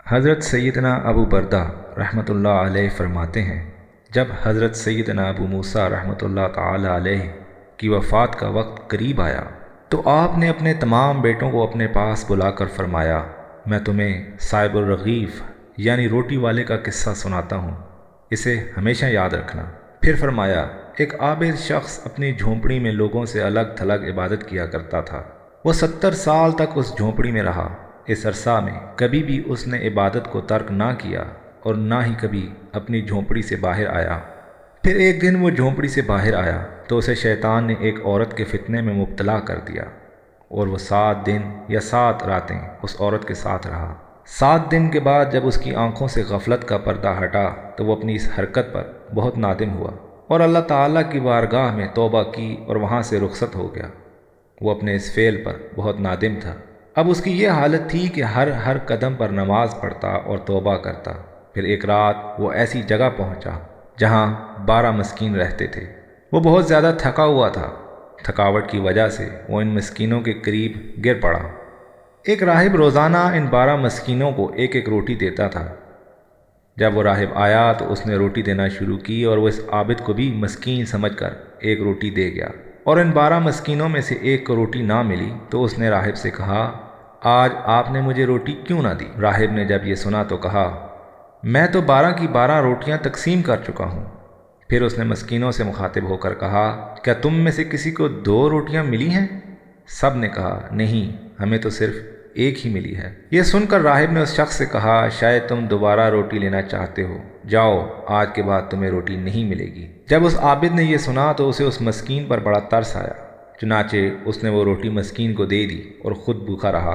حضرت سیدنا ابو بردہ رحمۃ اللہ علیہ فرماتے ہیں، جب حضرت سیدنا ابو موسیٰ رحمۃ اللہ تعالی علیہ کی وفات کا وقت قریب آیا تو آپ نے اپنے تمام بیٹوں کو اپنے پاس بلا کر فرمایا، میں تمہیں صاحب الرغیف یعنی روٹی والے کا قصہ سناتا ہوں، اسے ہمیشہ یاد رکھنا۔ پھر فرمایا، ایک عابد شخص اپنی جھونپڑی میں لوگوں سے الگ تھلگ عبادت کیا کرتا تھا۔ وہ 70 سال تک اس جھونپڑی میں رہا۔ اس عرصہ میں کبھی بھی اس نے عبادت کو ترک نہ کیا اور نہ ہی کبھی اپنی جھونپڑی سے باہر آیا۔ پھر ایک دن وہ جھونپڑی سے باہر آیا تو اسے شیطان نے ایک عورت کے فتنے میں مبتلا کر دیا، اور وہ 7 دن یا 7 راتیں اس عورت کے ساتھ رہا۔ 7 دن کے بعد جب اس کی آنکھوں سے غفلت کا پردہ ہٹا تو وہ اپنی اس حرکت پر بہت نادم ہوا اور اللہ تعالیٰ کی بارگاہ میں توبہ کی اور وہاں سے رخصت ہو گیا۔ وہ اپنے اس فعل پر بہت نادم تھا۔ اب اس کی یہ حالت تھی کہ ہر قدم پر نماز پڑھتا اور توبہ کرتا۔ پھر ایک رات وہ ایسی جگہ پہنچا جہاں 12 مسکین رہتے تھے۔ وہ بہت زیادہ تھکا ہوا تھا۔ تھکاوٹ کی وجہ سے وہ ان مسکینوں کے قریب گر پڑا۔ ایک راہب روزانہ ان 12 مسکینوں کو ایک ایک روٹی دیتا تھا۔ جب وہ راہب آیا تو اس نے روٹی دینا شروع کی اور وہ اس عابد کو بھی مسکین سمجھ کر ایک روٹی دے گیا، اور ان 12 مسکینوں میں سے ایک کو روٹی نہ ملی تو اس نے راہب سے کہا، آج آپ نے مجھے روٹی کیوں نہ دی؟ راہب نے جب یہ سنا تو کہا، میں تو 12 کی 12 روٹیاں تقسیم کر چکا ہوں۔ پھر اس نے مسکینوں سے مخاطب ہو کر کہا، کیا تم میں سے کسی کو 2 روٹیاں ملی ہیں؟ سب نے کہا، نہیں، ہمیں تو صرف ایک ہی ملی ہے۔ یہ سن کر راہب نے اس شخص سے کہا، شاید تم دوبارہ روٹی لینا چاہتے ہو، جاؤ، آج کے بعد تمہیں روٹی نہیں ملے گی۔ جب اس عابد نے یہ سنا تو اسے اس مسکین پر بڑا ترس آیا، چنانچہ اس نے وہ روٹی مسکین کو دے دی اور خود بھوکا رہا،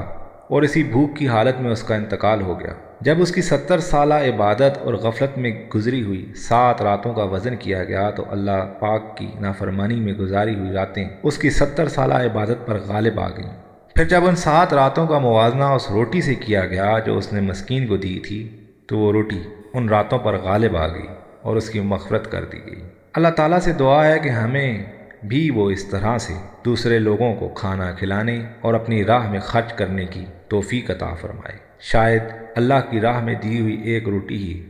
اور اسی بھوک کی حالت میں اس کا انتقال ہو گیا۔ جب اس کی 70 سالہ عبادت اور غفلت میں گزری ہوئی 7 راتوں کا وزن کیا گیا تو اللہ پاک کی نافرمانی میں گزاری ہوئی راتیں اس کی 70 سالہ عبادت پر غالب آ گئیں۔ پھر جب ان 7 راتوں کا موازنہ اس روٹی سے کیا گیا جو اس نے مسکین کو دی تھی تو وہ روٹی ان راتوں پر غالب آ گئی اور اس کی مغفرت کر دی گئی۔ اللہ تعالیٰ سے دعا ہے کہ ہمیں بھی وہ اس طرح سے دوسرے لوگوں کو کھانا کھلانے اور اپنی راہ میں خرچ کرنے کی توفیق عطا فرمائے۔ شاید اللہ کی راہ میں دی ہوئی ایک روٹی ہی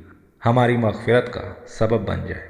ہماری مغفرت کا سبب بن جائے۔